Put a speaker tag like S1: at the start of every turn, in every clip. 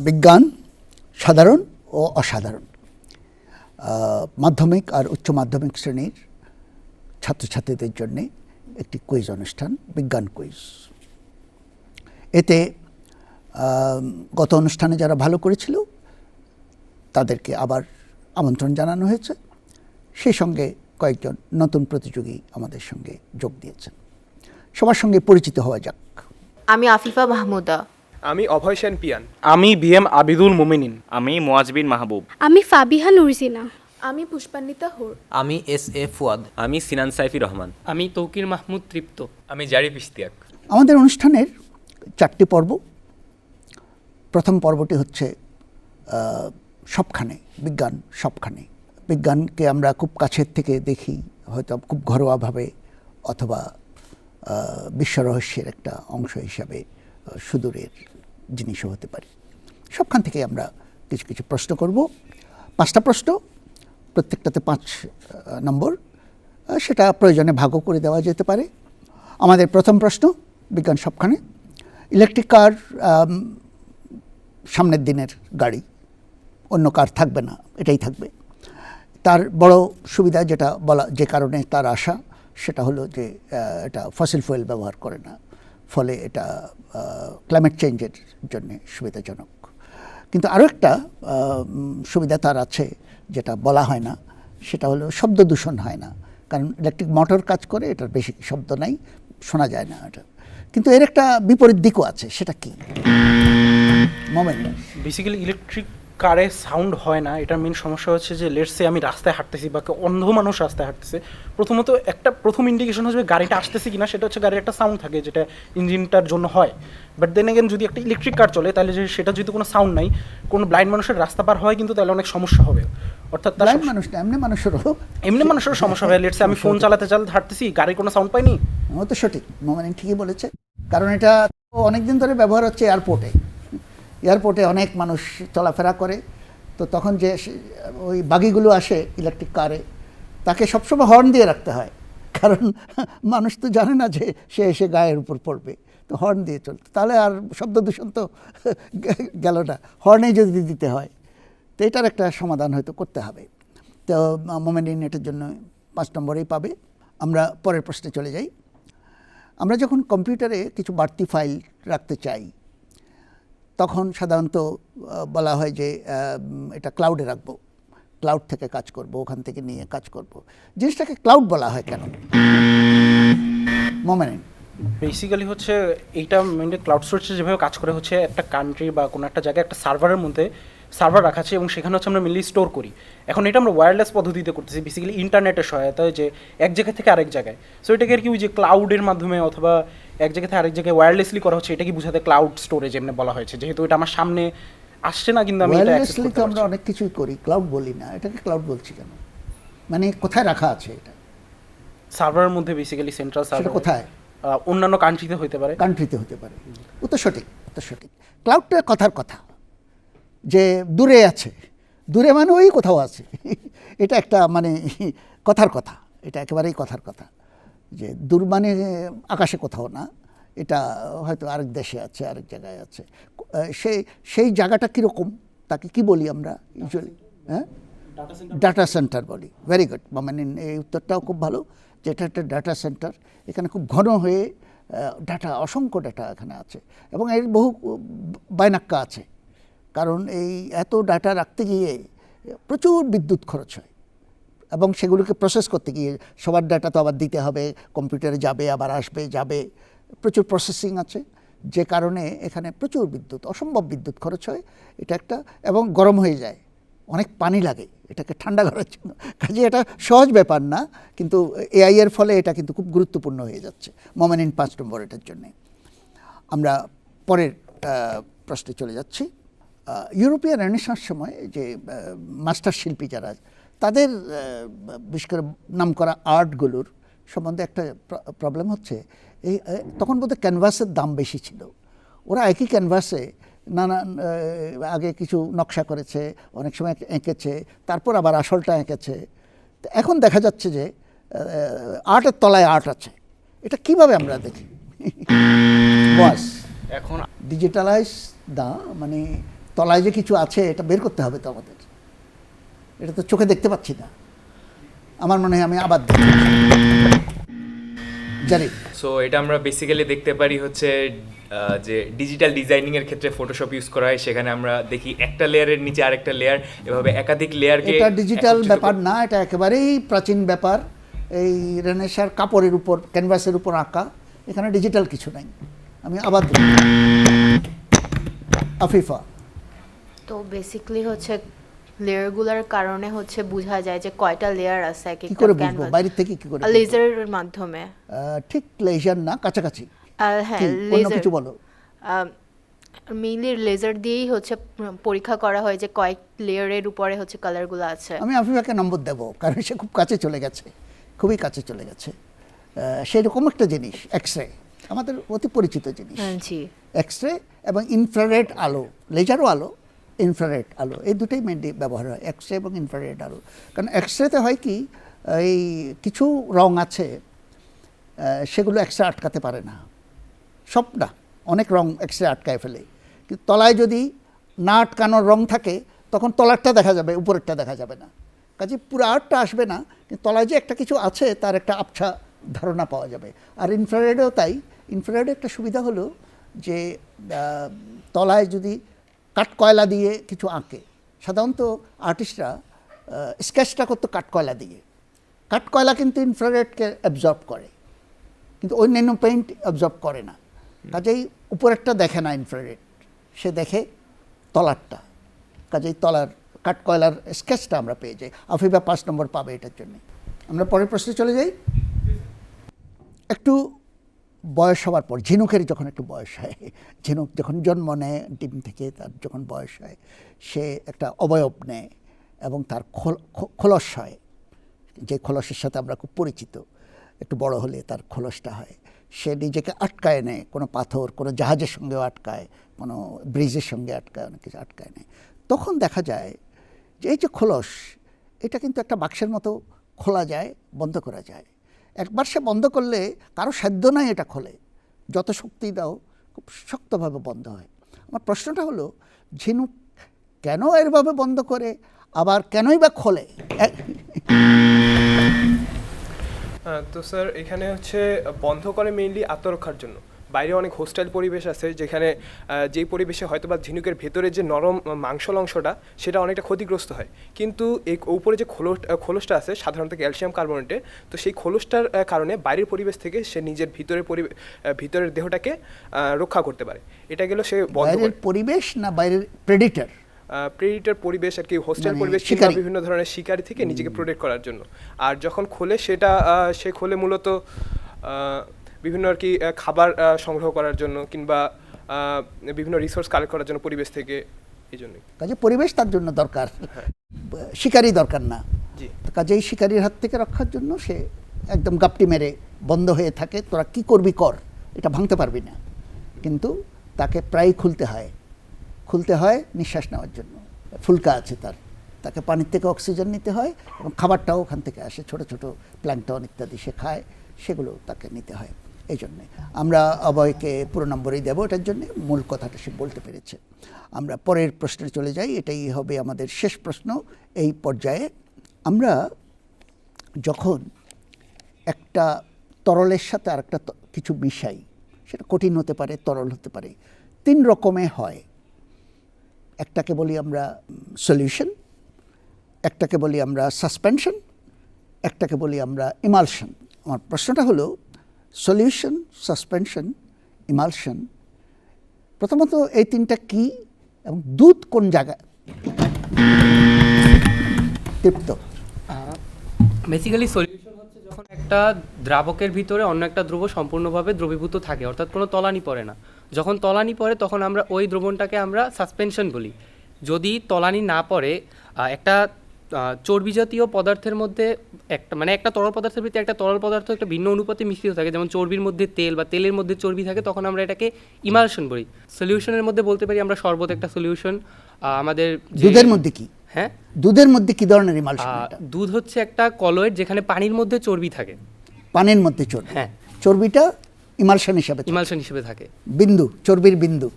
S1: বিজ্ঞান সাধারণ ও অসাধারণ মাধ্যমিক আর উচ্চ মাধ্যমিক শ্রেণীর ছাত্রছাত্রীদের জন্য একটি কুইজ অনুষ্ঠান, বিজ্ঞান কুইজ। এতে গত অনুষ্ঠানে যারা ভালো করেছিল তাদেরকে আবার আমন্ত্রণ জানানো হয়েছে। সেই সঙ্গে কয়েকজন নতুন প্রতিযোগী আমাদের সঙ্গে যোগ দিয়েছেন। সবার সঙ্গে পরিচিত হওয়া যাক।
S2: আমি আফিফা মাহমুদা।
S3: আমি অভয় সেন পিয়ান।
S4: আমি বিএম আবিদুল মোমিনিন।
S5: আমি মোয়াজবিন মাহবুব।
S6: আমি ফাবিহা নুরসিনা।
S2: আমি পুষ্পান্বিতা হোর।
S7: আমি এস.এ. ফুয়াদ।
S5: আমি সিনান সাইফি রহমান।
S8: আমি তৌকির মাহমুদ তৃপ্ত।
S3: আমি জারিফ ইশতিয়াক।
S1: আমাদের অনুষ্ঠানের 4টি পর্ব। প্রথম পর্বটি হচ্ছে সবখানে, বিজ্ঞান সবখানে। বিজ্ঞানকে আমরা খুব কাছের থেকে দেখি, হয়তো খুব ঘরোয়াভাবে, অথবা বিশ্বরহস্যের একটা অংশ হিসাবে সুদূরের জিনিসও হতে পারে। সবখান থেকে আমরা কিছু কিছু প্রশ্ন করব। 5টা প্রশ্ন, প্রত্যেকটাতে 5 নম্বর। সেটা প্রয়োজনে ভাগও করে দেওয়া যেতে পারে। আমাদের প্রথম প্রশ্ন, বিজ্ঞান সবখানে। ইলেকট্রিক কার সামনের দিনের গাড়ি, অন্য কার থাকবে না, এটাই থাকবে। তার বড় সুবিধা যেটা বলা, যে কারণে তার আশা, সেটা হলো যে এটা ফসিল ফুয়েল ব্যবহার করে না, ফলে এটা ক্লাইমেট চেঞ্জের জন্য সুবিধাজনক। কিন্তু আরও একটা সুবিধা তার আছে যেটা বলা হয় না, সেটা হলো শব্দ দূষণ হয় না। কারণ ইলেকট্রিক মোটর কাজ করে, এটার বেশি শব্দ নাই, শোনা যায় না এটা। কিন্তু এর একটা বিপরীত দিকও আছে, সেটা কি? মোমেন্ট।
S4: বেসিক্যালি ইলেকট্রিক কারে সাউন্ড হয় না, এটার মেন সমস্যা হচ্ছে যে লেটসে আমি রাস্তায় হাঁটতেছি বা অন্ধ মানুষ রাস্তায় হাঁটতেছে, প্রথমত একটা প্রথম ইন্ডিকেশন হচ্ছে গাড়িটা আসতেছে কিনা, সেটা হচ্ছে গাড়ির একটা সাউন্ড থাকে যেটা ইঞ্জিনটার জন্য হয়। বাট দেন এগেন যদি একটা ইলেকট্রিক কার চলে, তাহলে যে সেটা যদি কোনো সাউন্ড নাই, কোনো ব্লাইন্ড মানুষের রাস্তা পার হয় কিন্তু তাহলে অনেক সমস্যা হবে। অর্থাৎ
S1: ব্লাইন্ড মানুষ না, এমনি মানুষেরও
S4: সমস্যা হয়। লেটসে আমি ফোন চালাতে হাঁটতেছি, গাড়ির কোনো সাউন্ড পাইনি।
S1: ও তো সঠিক, মোমেন্ট ঠিকই বলেছে। কারণ এটা অনেকদিন ধরে ব্যবহার হচ্ছে এয়ারপোর্টে অনেক মানুষ চলাফেরা করে, তো তখন যে ওই বাগিগুলো আসে ইলেকট্রিক কারে, তাকে সবসময় হর্ন দিয়ে রাখতে হয়। কারণ মানুষ তো জানে না যে সে এসে গায়ের উপর পড়বে, তো হর্ন দিয়ে চলতে, তাহলে আর শব্দ দূষণ তো গেল না, হর্নেই যদি দিতে হয়। তো এটার একটা সমাধান হয়তো করতে হবে। তো মোমেন্টিন এটার জন্য 5 নম্বরেই পাবে। আমরা পরের প্রশ্নে চলে যাই। আমরা যখন কম্পিউটারে কিছু বাড়তি ফাইল রাখতে চাই, তখন সাধারণত বলা হয় যে এটা ক্লাউডে রাখবো, ক্লাউড থেকে কাজ করব, ওখান থেকে নিয়ে কাজ করব। জিনিসটাকে ক্লাউড বলা হয় কেন? মোমেন্ট।
S4: বেসিক্যালি হচ্ছে এইটা মেনলি ক্লাউড স্টোরেজে যেভাবে কাজ করে হচ্ছে একটা কান্ট্রি বা কোনো একটা জায়গায় একটা সার্ভারের মধ্যে সার্ভার রাখা আছে এবং সেখানে হচ্ছে আমরা মেনলি স্টোর করি। এখন এটা আমরা ওয়্যারলেস পদ্ধতিতে করতেছি, বেসিক্যালি ইন্টারনেটের সহায়তায়, যে এক জায়গা থেকে আরেক জায়গায়। সো এটাকে আর কি ওই যে ক্লাউডের মাধ্যমে অথবা এক জায়গা থেকে আরেক জায়গায় ওয়্যারলেসলি করা হচ্ছে, এটা কি বোঝাতে ক্লাউড স্টোরেজ এমনি বলা হয়েছে, যেহেতু এটা আমার সামনে আসছে না, কিন্তু আমি এটা অ্যাক্সেস করতে পারছি।
S1: আমরা অনেক কিছুই করি, ক্লাউড বলি না। এটাকে ক্লাউড বলছি কেন? মানে কোথায় রাখা আছে এটা?
S4: সার্ভারের মধ্যে, বেসিক্যালি সেন্ট্রাল সার্ভার।
S1: কোথায়?
S4: অন্যান্য কান্ট্রিতে হতে পারে।
S1: ও তো সঠিক। ক্লাউডটা কথার কথা, যে দূরে আছে, দূরে মানে ওই কোথাও আছে। এটা একটা মানে কথার কথা, এটা একেবারেই কথার কথা, যে দূর মানে আকাশে কোথাও না, এটা হয়তো আরেক দেশে আছে, আরেক জায়গায় আছে। সেই জায়গাটা কীরকম, তাকে কি বলি আমরা ইউজুয়ালি? হ্যাঁ, ডাটা সেন্টার বলি। ভেরি গুড, মানে এই উত্তরটাও খুব ভালো, যে এটা একটা ডাটা সেন্টার। এখানে খুব ঘন হয়ে ডাটা, অসংখ্য ডাটা এখানে আছে, এবং এর বহু বাইনাক্কা আছে। কারণ এই এত ডাটা রাখতে গিয়ে প্রচুর বিদ্যুৎ খরচ হয়, এবং সেগুলোকে প্রসেস করতে গিয়ে সবার ডাটা তো আবার দিতে হবে, কম্পিউটারে যাবে, আবার আসবে, যাবে, প্রচুর প্রসেসিং আছে, যে কারণে এখানে প্রচুর বিদ্যুৎ, অসম্ভব বিদ্যুৎ খরচ হয়। এটা একটা, এবং গরম হয়ে যায়, অনেক পানি লাগে এটাকে ঠান্ডা করার জন্য। কাজে এটা সহজ ব্যাপার না, কিন্তু এআই এর ফলে এটা কিন্তু খুব গুরুত্বপূর্ণ হয়ে যাচ্ছে। মোমেন্ট 5 নম্বর এটার জন্যে। আমরা পরের প্রশ্নে চলে যাচ্ছি। ইউরোপিয়ান রেনেসাঁস সময় যে মাস্টার শিল্পী যারা, তাদের বিশেষ করে নামকরা আর্টগুলোর সম্বন্ধে একটা প্রবলেম হচ্ছে, এই তখন বোধহয় ক্যানভাসের দাম বেশি ছিল। ওরা একই ক্যানভাসে নানান আগে কিছু নকশা করেছে, অনেক সময় এঁকেছে, তারপর আবার আসলটা এঁকেছে। এখন দেখা যাচ্ছে যে আর্টের তলায় আর্ট আছে। এটা কিভাবে আমরা দেখি? এখন ডিজিটালাইজ মানে তলায় যে কিছু আছে এটা বের করতে হবে তো আমাদের, এটা তো চোখে দেখতে পাচ্ছি না। আমার মনে হয় আমি আবার দেখি জানি।
S3: সো এটা আমরা বেসিক্যালি দেখতে পারি হচ্ছে যে ডিজিটাল ডিজাইনিংয়ের ক্ষেত্রে ফটোশপ ইউজ করা হয়, সেখানে আমরা দেখি একটা লেয়ারের নিচে আরেকটা লেয়ার, এভাবে একাধিক লেয়ারকে
S1: এটা ডিজিটাল ব্যাপার না, এটা একেবারেই প্রাচীন ব্যাপার। এই রেনেসার কাপড়ের উপর, ক্যানভাসের উপর আঁকা, এখানে ডিজিটাল কিছু নাই। আমি আবার দেখি আফিফা।
S2: তো বেসিক্যালি হচ্ছে লেয়ারগুলোর কারণে হচ্ছে বোঝা যায় যে কয়টা লেয়ার আছে এক
S1: কি
S2: একটা
S1: করে বুঝবো
S2: ক্যানভাস।
S1: বাইরে থেকে, কি করে বুঝবো?
S2: লেজারের মাধ্যমে।
S1: ঠিক লেজার না, কাছাকাছি।
S2: হ্যাঁ,
S1: কি, অন্য
S2: লেজার।
S1: কিছু বলো।
S2: মেইনলি লেজার দিয়েই হচ্ছে পরীক্ষা করা হয় যে কয়েক লেয়ারের উপরে হচ্ছে কালারগুলো আছে।
S1: আমি আফিফাকে নম্বর দেব, কারণ সে খুব কাছে চলে গেছে, খুবই কাছে চলে গেছে। সেরকম একটা জিনিস এক্স রে, আমাদের অতি পরিচিত জিনিস।
S2: জি।
S1: এক্স রে এবং ইনফ্রারেড আলো, লেজারও আলো, ইনফ্রারেড আলো, এই দুটোই মেনলি ব্যবহার হয়, এক্স রে এবং ইনফ্রারেড আলো। কারণ এক্স রেতে হয় কি, এই কিছু রং আছে সেগুলো এক্স রে আটকাতে পারে না, সব না, অনেক রং এক্স রে আটকায় ফেলে। কিন্তু তলায় যদি না আটকানোর রং থাকে তখন তলারটা দেখা যাবে, উপরেরটা দেখা যাবে না, কাজে পুরো আর্টটা আসবে না, কিন্তু তলায় যে একটা কিছু আছে তার একটা আবছা ধারণা পাওয়া যাবে। আর ইনফ্রারেডেও তাই। ইনফ্রারেডে একটা সুবিধা হলো যে তলায় যদি কাঠকয়লা দিয়ে কিছু আঁকে, সাধারণত আর্টিস্টরা স্কেচটা করতো কাঠকয়লা দিয়ে, কাঠকয়লা কিন্তু ইনফ্রারেডকে অ্যাবজর্ব করে, কিন্তু অন্যান্য পেইন্ট অ্যাবজর্ব করে না। কাজেই উপরেরটা দেখে না ইনফ্রারেড, সে দেখে তলারটা, কাজেই তলার কাঠকয়লার স্কেচটা আমরা পেয়ে যাই। আফিফা 5 নম্বর পাবে এটার জন্য। আমরা পরের প্রশ্নে চলে যাই। একটু বয়স হওয়ার পর, ঝিনুকের যখন একটু বয়স হয়, ঝিনুক যখন জন্ম নেয় ডিম থেকে, তার যখন বয়স হয়, সে একটা অবয়ব নেয় এবং তার খোলস হয়, যে খোলসের সাথে আমরা খুব পরিচিত। একটু বড় হলে তার খোলসটা হয়, সে নিজেকে আটকায় নেয়, কোনো পাথর, কোনো জাহাজের সঙ্গেও আটকায়, কোনো ব্রিজের সঙ্গে আটকায়, অনেক কিছু আটকায় নেয়। তখন দেখা যায় যে এই যে খোলস, এটা কিন্তু একটা বাক্সের মতো খোলা যায়, বন্ধ করা যায়। একবার সে বন্ধ করলে কারো সাধ্য নাই এটা খোলে, যত শক্তি দাও খুব শক্তভাবে বন্ধ হয়। আমার প্রশ্নটা হলো, ঝিনুক কেন এরভাবে বন্ধ করে, আবার কেনই বা খোলে?
S3: তো স্যার এখানে হচ্ছে বন্ধ করে মেইনলি আত্মরক্ষার জন্য। বাইরে অনেক হোস্টাইল পরিবেশ আছে, যেখানে যেই পরিবেশে হয়তো বা ঝিনুকের ভেতরে যে নরম মাংসল অংশটা সেটা অনেকটা ক্ষতিগ্রস্ত হয়, কিন্তু এই উপরে যে খোলসটা আছে সাধারণত ক্যালসিয়াম কার্বনেটের, তো সেই খোলসটার কারণে বাইরের পরিবেশ থেকে সে নিজের ভিতরের দেহটাকে রক্ষা করতে পারে। এটা গেল সে
S1: বাইরের পরিবেশ না বাইরের প্রেডিটর?
S3: প্রেডিটর পরিবেশ আর কি, হোস্টেল
S1: মানে
S3: পরিবেশ, কিংবা বিভিন্ন ধরনের শিকারি থেকে নিজেকে প্রোটেক্ট করার জন্য। আর যখন খোলে সেটা সে খোলে মূলত বিভিন্ন আর কি খাবার সংগ্রহ করার জন্য, কিংবা বিভিন্ন রিসোর্স কালেক্ট করার জন্য পরিবেশ থেকে, এই জন্যই।
S1: কাজে পরিবেশ তার জন্য দরকার, শিকারি দরকার না।
S3: জি।
S1: কাজেই শিকারির হাত থেকে রক্ষার জন্য সে একদম গাপটি মেরে বন্ধ হয়ে থাকে, তোরা কি করবি কর, এটা ভাঙতে পারবি না। কিন্তু তাকে প্রায় খুলতে হয় নিঃশ্বাস নেওয়ার জন্য। ফুলকা আছে তাকে পানির থেকে অক্সিজেন নিতে হয়, এবং খাবারটাও ওখান থেকে আসে, ছোট ছোট প্ল্যাঙ্কটন ইত্যাদি সে খায়, সেগুলো তাকে নিতে হয়। এই জন্যে আমরা অভয়কে পুরো নম্বরই দেবো, এটার জন্যে মূল কথাটা সে বলতে পেরেছে। আমরা পরের প্রশ্নে চলে যাই, এটাই হবে আমাদের শেষ প্রশ্ন এই পর্যায়ে। আমরা যখন একটা তরলের সাথে আর একটা কিছু মিশাই, সেটা কঠিন হতে পারে, তরল হতে পারে, 3 রকমে হয়। একটাকে বলি আমরা সলিউশন, একটাকে বলি আমরা সাসপেনশন, একটাকে বলি আমরা ইমালশন। আমার প্রশ্নটা হলো, সলিউশন, সাসপেনশন, ইমালশন, প্রথমত এই 3টা কি এবং দুধ কোন জায়গায়? তৃপ্ত।
S8: বেসিক্যালি সলিউশন হচ্ছে যখন একটা দ্রাবকের ভিতরে অন্য একটা দ্রব্য সম্পূর্ণভাবে দ্রবীভূত থাকে, অর্থাৎ কোনো তলানি পড়ে না। যখন তলানি পড়ে তখন আমরা ওই দ্রবণটাকে আমরা সাসপেনশন বলি। যদি তলানি না পড়ে, একটা চর্বি জাতীয় পদার্থের মধ্যে একটা তরল পদার্থের ভিতরে একটা তরল পদার্থ একটা ভিন্ন অনুপাতে মিশ্রিত থাকে, যেমন চর্বির মধ্যে তেল বা তেলের মধ্যে চর্বি থাকে, তখন আমরা এটাকে ইমালশন বলি। সলিউশনের মধ্যে বলতে পারি আমরা শরবত একটা সলিউশন। আমাদের
S1: দুধের মধ্যে কি?
S8: হ্যাঁ,
S1: দুধের মধ্যে কি ধরনের ইমালশন?
S8: দুধ হচ্ছে একটা কলয়েড যেখানে পানির মধ্যে চর্বি থাকে।
S1: পানির মধ্যে চর্বি?
S8: হ্যাঁ,
S1: চর্বিটা ইমালশন হিসাবে
S8: ইমালশন হিসেবে থাকে।
S1: বিন্দু, চর্বির বিন্দু,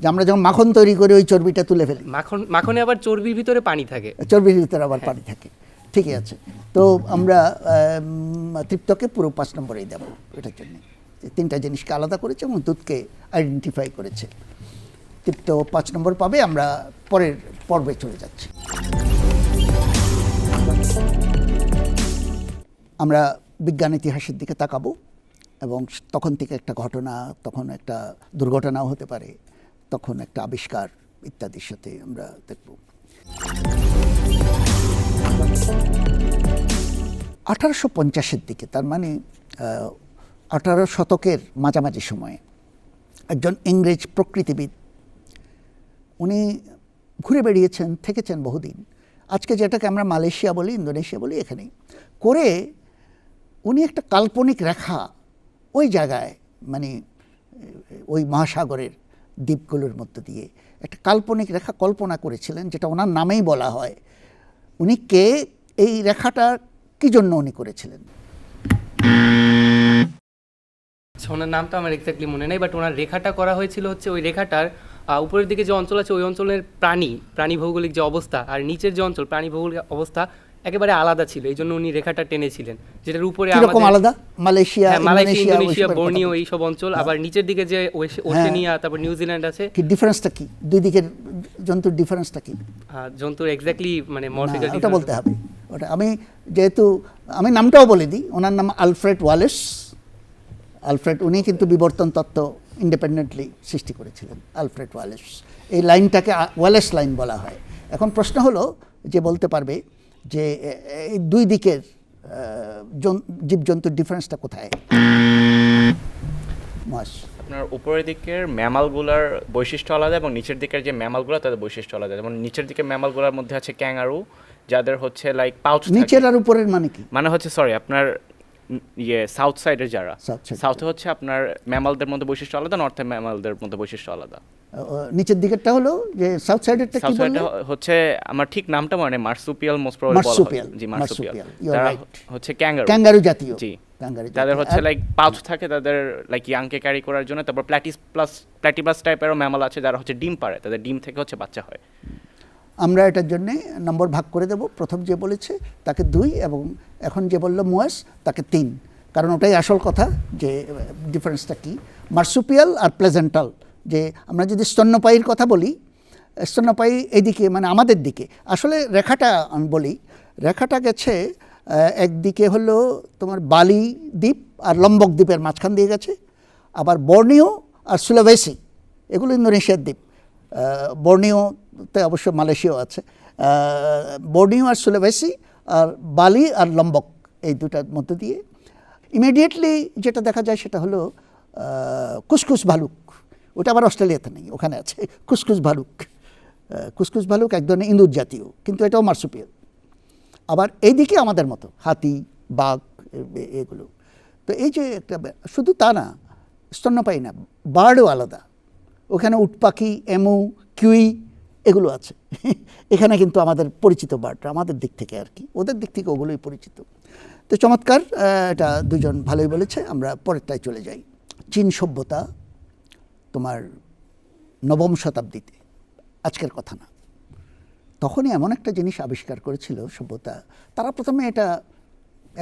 S1: যে আমরা যখন মাখন তৈরি করে ওই চর্বিটা তুলে ফেলি,
S8: মাখনে আবার চর্বির ভিতরে পানি থাকে।
S1: চর্বির ভিতরে আবার পানি থাকে, ঠিকই আছে। তো আমরা তৃপ্তকে পুরো 5 নম্বরেই দেবো এটার জন্য, তিনটা জিনিসকে আলাদা করেছে এবং দুধকে আইডেন্টিফাই করেছে। তৃপ্ত 5 নম্বর পাবে। আমরা পরের পর্বে চলে যাচ্ছি। আমরা বিজ্ঞান ইতিহাসের দিকে তাকাবো এবং তখন থেকে একটা ঘটনা, তখন একটা দুর্ঘটনাও হতে পারে, তখন একটা আবিষ্কার ইত্যাদির সাথে আমরা দেখব। 1850-এর দিকে, তার মানে 18 শতকের মাঝামাঝি সময়ে একজন ইংরেজ প্রকৃতিবিদ, উনি ঘুরে বেড়িয়েছেন, থেকেছেন বহুদিন। আজকে যেটাকে আমরা মালয়েশিয়া বলি, ইন্দোনেশিয়া বলি, এখানেই করে উনি একটা কাল্পনিক রেখা ওই জায়গায়, মানে ওই মহাসাগরের দ্বীপগুলোর মধ্য দিয়ে একটা কাল্পনিক রেখা কল্পনা করেছিলেন, যেটা ওনার নামেই বলা হয়। উনি কে, এই রেখাটা কি জন্য উনি করেছিলেন?
S8: ওনার নামটা আমার এক্স্যাক্টলি মনে নেই, বাট ওনার রেখাটা করা হয়েছিল হচ্ছে ওই রেখাটার উপরের দিকে যে অঞ্চল আছে ওই অঞ্চলের প্রাণী ভৌগোলিক যে অবস্থা আর নিচের যে অঞ্চল প্রাণী ভৌগোলিক অবস্থা একেবারে আলাদা ছিল। এই জন্য উনি রেখাটা টেনেছিলেন, যেটার উপরে
S1: কিরকম আলাদা? মালয়েশিয়া,
S8: ইন্দোনেশিয়া, বর্নিও এই সব অঞ্চল, আবার নিচের দিকে যে ওশেনিয়া, তারপর নিউজিল্যান্ড আছে।
S1: কি ডিফারেন্সটা কি দুই দিকের জন্তুর ডিফারেন্সটা কি?
S8: জন্তুর এক্স্যাক্টলি মানে মরফিক্যাল
S1: ওটা বলতে হবে। ওটা আমি নামটাও বলে দিই, ওনার নাম আলফ্রেড ওয়ালেস। আলফ্রেড, উনি কিন্তু বিবর্তন তত্ত্ব ইন্ডিপেন্ডেন্টলি সৃষ্টি করেছিলেন, আলফ্রেড ওয়ালেস। এই লাইনটাকে ওয়ালেস লাইন বলা হয়। এখন প্রশ্ন হলো যে বলতে পারবে যে এই দুই দিকের জীবজন্তুর ডিফারেন্সটা কোথায়?
S5: আপনার উপরের দিকের ম্যামালগুলার বৈশিষ্ট্য আলাদা এবং নিচের দিকের যে ম্যামালগুলো তাদের বৈশিষ্ট্য আলাদা। যেমন নিচের দিকের ম্যামালগুলোর মধ্যে আছে ক্যাঙ্গারু, যাদের হচ্ছে লাইক পাউচ।
S1: নিচের আর উপরের মানে কি?
S5: মানে হচ্ছে সরি আপনার সাউথ সাইডের যারা,
S1: South side.
S5: সাউথে হচ্ছে আপনার ম্যামালদের মধ্যে বৈশিষ্ট্য আলাদা, নর্থে ম্যামালদের মধ্যে বৈশিষ্ট্য আলাদা।
S1: নিচের দিকেরটা হলো যে সাউথ সাইডেরটা কি
S5: সাউথ
S1: বললেন?
S5: সাইডে হচ্ছে আমার ঠিক নামটা মানে মার্সুপিয়াল, মোস্ট প্রবাবলি বলা হয়।
S1: Marsupial,
S5: G marsupial.
S1: you are
S5: তারা
S1: right.
S5: হচ্ছে ক্যাঙ্গারু।
S1: ক্যাঙ্গারু জাতীয়।
S5: জি,
S1: ক্যাঙ্গারু
S5: তাদের
S1: জাতীয়।
S5: হচ্ছে
S1: আর
S5: লাইক পাউচ থাকে তাদের লাইক ইয়াংকে ক্যারি করার জন্য। তারপর প্ল্যাটিপাস টাইপেরও ম্যামাল আছে যারা হচ্ছে ডিম পারে, তাদের ডিম থেকে হচ্ছে বাচ্চা হয়।
S1: আমরা এটার জন্য নম্বর ভাগ করে দেব। প্রথম যে বলেছে তাকে 2 এবং এখন যে বলল মুয়াস তাকে 3, কারণ ওটাই আসল কথা যে ডিফারেন্সটা কি। মার্সুপিয়াল আর প্লেজেন্টাল, যে আমরা যদি স্তন্যপায়ীর কথা বলি, স্তন্যপায়ী এইদিকে মানে আমাদের দিকে, আসলে রেখাটা আমি বলি, রেখাটা গেছে একদিকে হলো তোমার বালি দ্বীপ আর লম্বক দ্বীপের মাঝখান দিয়ে গেছে, আবার বর্নিও আর সুলাভেসি, এগুলো ইন্দোনেশিয়ার দ্বীপ। বর্নিওতে অবশ্য মালয়েশিয়াও আছে। বর্নিও আর সুলাভেসি আর বালি আর লম্বক, এই দুটার মধ্যে দিয়ে ইমিডিয়েটলি যেটা দেখা যায় সেটা হলো কুসকুস ভালুক। ওটা আবার অস্ট্রেলিয়াতে নেই, ওখানে আছে কুসকুস ভালুক। কুসকুস ভালুক এক ধরনের ইঁদুর জাতীয়, কিন্তু এটাও মার্সুপিয়াল। আবার এইদিকে আমাদের মতো হাতি, বাঘ, এগুলো। তো এই যে একটা, শুধু তা না, স্তন্যপায়ী না, বার্ডও আলাদা। ওখানে উট পাখি, এমু, কিউই এগুলো আছে। এখানে কিন্তু আমাদের পরিচিত বার্ডরা, আমাদের দিক থেকে আর কি, ওদের দিক থেকে ওগুলোই পরিচিত। তো চমৎকার, এটা দুজন ভালোই বলেছে। আমরা পরেরটায় চলে যাই। চীন সভ্যতা তোমার 9ম শতাব্দীতে, আজকের কথা না, তখনই এমন একটা জিনিস আবিষ্কার করেছিল সভ্যতা। তারা প্রথমে এটা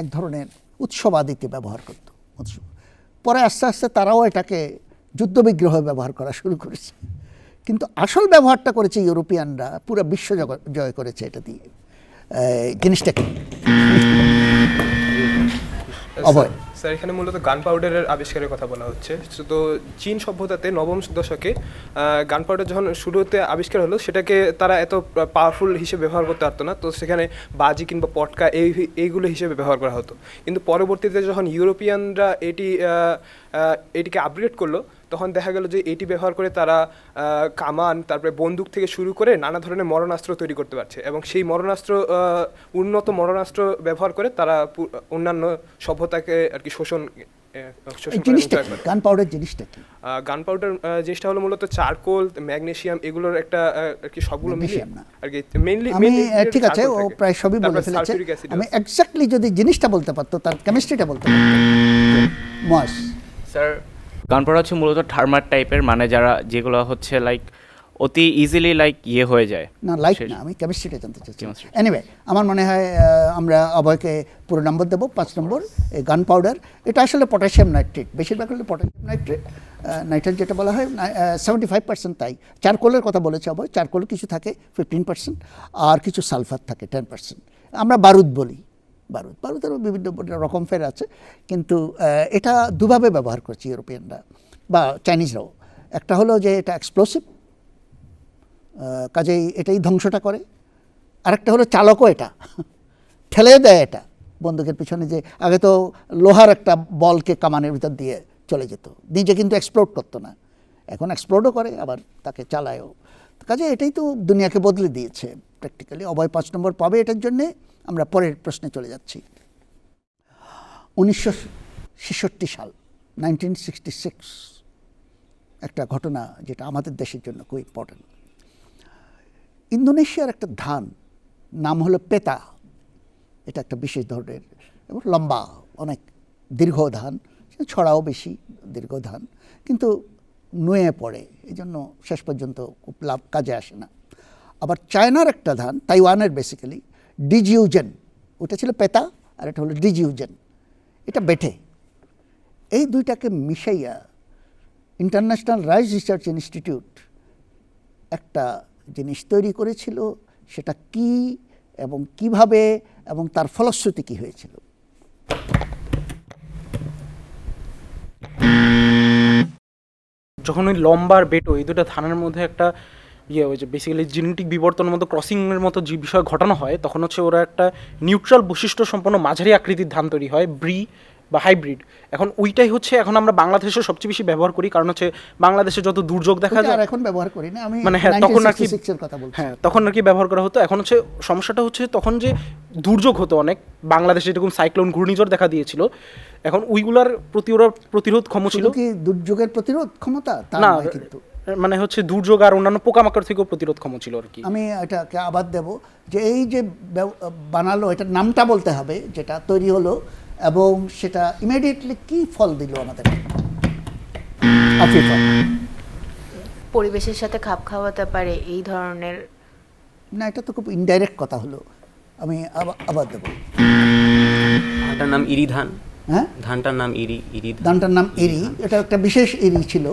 S1: এক ধরনের উৎসবাদিতে ব্যবহার করত, উৎসব। পরে আস্তে আস্তে তারাও এটাকে যুদ্ধবিগ্রহে ব্যবহার করা শুরু করেছে। কিন্তু আসল ব্যবহারটা করেছে ইউরোপিয়ানরা, পুরো বিশ্ব জয় করেছে এটা দিয়ে। জিনিসটা কি? অভয়
S3: স্যার, এখানে মূলত গান পাউডারের আবিষ্কারের কথা বলা হচ্ছে। তো চীন সভ্যতাতে 9ম দশকে গান পাউডার যখন শুরুতে আবিষ্কার হলো, সেটাকে তারা এত পাওয়ারফুল হিসেবে ব্যবহার করতে পারতো না। তো সেখানে বাজি কিংবা পটকা এইগুলো হিসেবে ব্যবহার করা হতো। কিন্তু পরবর্তীতে যখন ইউরোপিয়ানরা এটিকে আপগ্রেড করলো, তখন দেখা গেল যে এটি ব্যবহার করে তারা কামান, তারপরে বন্দুক থেকে শুরু করে নানা ধরনের মরণাস্ত্র তৈরি করতে পারছে। এবং সেই উন্নত মরণাস্ত্র ব্যবহার করে তারা অন্যান্য সভ্যতাকে আর কি
S1: গান পাউডার জিনিসটা কি?
S3: গান পাউডার জিনিসটা হলো মূলত চারকোল, ম্যাগনেসিয়াম, এগুলোর একটা আর কি সবগুলো মিলিয়ে আর কি মেইনলি।
S1: ঠিক আছে, ও প্রায় সবই বলে ফেলেছে। আমি এক্স্যাক্টলি যদি জিনিসটা বলতে পারতো, তার কেমিস্ট্রিটা বলতে পারতো। মাস
S5: স্যার, গানপাউডার হচ্ছে মূলত থার্মার টাইপের, মানে যেগুলো হচ্ছে লাইক অতি ইজিলি লাইক হয়ে যায়।
S1: না লাইক
S5: শেষ।
S1: না, আমি কেমিস্ট্রিটা জানতে চাচ্ছি।
S5: Chemistry।
S1: এনিওয়ে আমার মনে হয় আমরা অভয়কে পুরো নম্বর দেবো, 5 নম্বর। এই গান পাউডার এটা আসলে পটাশিয়াম নাইট্রেট, বেশিরভাগ হলে পটাশিয়াম নাইট্রেট, নাইট্রেট যেটা বলা হয় 75%। তাই চারকোলের কথা বলেছে অভয়, চারকোল কিছু থাকে 15% আর কিছু সালফার থাকে 10%। আমরা বারুদ বলি, বারুদেরও বিভিন্ন রকম ফের আছে, কিন্তু এটা দুভাবে ব্যবহার করছে ইউরোপিয়ানরা বা চাইনিজরাও। একটা হলো যে এটা এক্সপ্লোসিভ, কাজেই এটাই ধ্বংসটা করে। আরেকটা হলো চালকও, এটা ঠেলে দেয় এটা বন্দুকের পিছনে, যে আগে তো লোহার একটা বলকে কামানের ভিতর দিয়ে চলে যেত, নিজে কিন্তু এক্সপ্লোড করতো না, এখন এক্সপ্লোডও করে আবার তাকে চালায়ও। কাজে এটাই তো দুনিয়াকে বদলে দিয়েছে প্র্যাকটিক্যালি। অভয় 5 নম্বর পাবে এটার জন্যে। আমরা পরের প্রশ্নে চলে যাচ্ছি। 1966 সাল, 1966, একটা ঘটনা যেটা আমাদের দেশের জন্য খুব ইম্পর্টেন্ট। ইন্দোনেশিয়ার একটা ধান নাম হলো পেতা, এটা একটা বিশেষ ধরনের এবং লম্বা, অনেক দীর্ঘ ধান, ছড়াও বেশি, দীর্ঘ ধান, কিন্তু নুয়ে পড়ে, এই জন্য শেষ পর্যন্ত খুব লাভ কাজে আসে না। আবার চায়নার একটা ধান, তাইওয়ানের বেসিক্যালি ডিজিউজেন, ওটা ছিল পেতা আর এটা হলো ডিজিউজেন, এটা বেঠে। এই দুইটাকে মিশাইয়া ইন্টারন্যাশনাল রাইস রিসার্চ ইনস্টিটিউট একটা জিনিস তৈরি করেছিল। সেটা কি এবং কিভাবে এবং তার ফলশ্রুতি কি হয়েছিল?
S4: যখন ওই লম্বার বেটো এই দুটো ধানের মধ্যে একটা ওই যে বেসিক্যালি জেনেটিক বিবর্তনের মতো ক্রসিংয়ের মতো যে বিষয় ঘটানো হয়, তখন হচ্ছে ওরা একটা নিউট্রাল বৈশিষ্ট্য সম্পন্ন মাঝারি আকৃতির ধান তৈরি হয়, ব্রি বা হাইব্রিড। এখন ওইটাই হচ্ছে এখন আমরা বাংলাদেশে সবচেয়ে বেশি ব্যবহার করি, কারণ হচ্ছে বাংলাদেশে যত দুর্যোগ দেখা যায়,
S1: আর এখন ব্যবহার করি না আমি,
S4: মানে হ্যাঁ তখন আর কি
S1: 1966 এর কথা বলছি।
S4: হ্যাঁ তখন আর কি ব্যবহার করা হতো। এখন হচ্ছে সমস্যাটা হচ্ছে তখন যে দুর্যোগ হতো অনেক, বাংলাদেশে এরকম সাইক্লোন ঘূর্ণিঝড় দেখা দিয়েছিল, এখন ওইগুলার প্রতি ওরা প্রতিরোধক্ষম ছিল।
S1: শুধু কি দুর্যোগের প্রতিরোধ ক্ষমতা তা
S4: না,
S1: নয়, কিন্তু
S4: মানে হচ্ছে দুর্যোগ আর অন্যান্য পোকামাকড় থেকেও প্রতিরোধক্ষম ছিল আর কি।
S1: আমি এটাকে আবার দেব যে এই যে বানালো, এটার নামটা বলতে হবে, যেটা তৈরি হলো এবং সেটা ইমিডিয়েটলি কি ফল দিল আমাদের? আফিফা?
S2: পরিবেশের সাথে খাপ খাওয়াতে পারে এই ধরনের।
S1: না, এটা তো খুব ইনডাইরেক্ট কথা হলো। আমি আবার দেব।
S6: ধানটার নাম ইরি ধান।
S1: হ্যাঁ,
S6: ধানটার নাম ইরি ধান।
S1: ধানটার নাম ইরি, এটা একটা বিশেষ ইরি ছিল,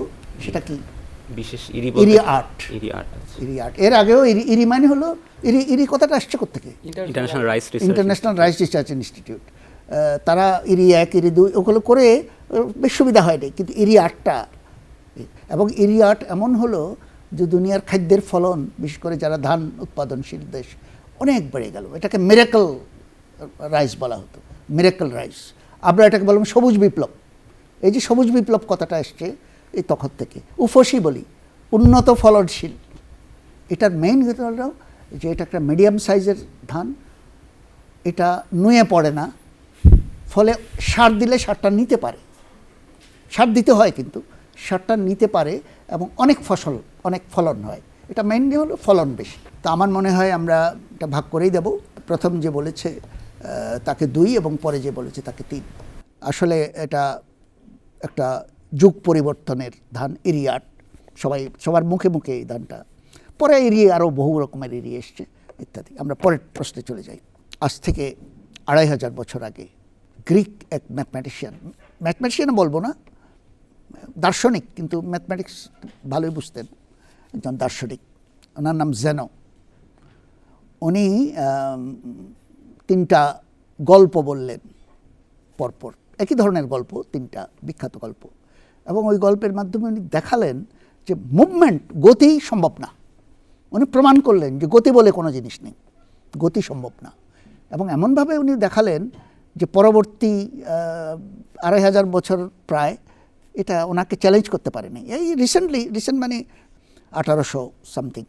S1: সেটা কি?
S6: বিশেষ ইরি
S1: ইরি আর্ট।
S6: ইরি আর্ট আছে।
S1: ইরি আর্ট, এর আগেও ইরি, ইরি মানে হলো ইরি, ইরি কথাটা আসছে কোত্থেকে?
S6: International rice research.
S1: International rice research institute. তারা ইরি 1, ইরি 2 ওগুলো করে বেশ সুবিধা হয়নি, কিন্তু ইরি আর্টটা, এবং ইরি আর্ট এমন হলো যে দুনিয়ার খাদ্যের ফলন, বিশেষ করে যারা ধান উৎপাদনশীল দেশ, অনেক বেড়ে গেল। এটাকে মিরাকল রাইস বলা হতো, মিরাকল রাইস। আমরা এটাকে বললাম সবুজ বিপ্লব। এই যে সবুজ বিপ্লব কথাটা এসছে এই তখন থেকে। উফসি বলি, উন্নত ফলনশীল। এটার মেইন কথা হলো যে এটা একটা মিডিয়াম সাইজের ধান, এটা নুয়ে পড়ে না, ফলে সার দিলে সারটা নিতে পারে, সার দিতে হয় কিন্তু সারটা নিতে পারে এবং অনেক ফসল, অনেক ফলন হয়। এটা মেইনলি হলো ফলন বেশি। তো আমার মনে হয় আমরা এটা ভাগ করেই দেব। প্রথম যে বলেছে তাকে 2 এবং পরে যে বলেছে তাকে 3। আসলে এটা একটা যুগ পরিবর্তনের ধান, ইরি আর্ট। সবার মুখে মুখে এই ধানটা, পরে ইরি আরও বহু রকমের ইরি এসছে ইত্যাদি। আমরা পরের প্রশ্নে চলে যাই। আজ থেকে 2500 বছর আগে গ্রিক এক ম্যাথমেটিশিয়ান বলবো না, দার্শনিক, কিন্তু ম্যাথমেটিক্স ভালোই বুঝতেন, একজন দার্শনিক, ওনার নাম জেনো। উনি 3টা গল্প বললেন পরপর, একই ধরনের গল্প, 3টা বিখ্যাত গল্প, এবং ওই গল্পের মাধ্যমে উনি দেখালেন যে মুভমেন্ট, গতি সম্ভব না। উনি প্রমাণ করলেন যে গতি বলে কোনো জিনিস নেই, গতি সম্ভব না। এবং এমনভাবে উনি দেখালেন যে পরবর্তী 2500 বছর প্রায় এটা ওনাকে চ্যালেঞ্জ করতে পারেনি। এই রিসেন্ট মানে 1800 সামথিং,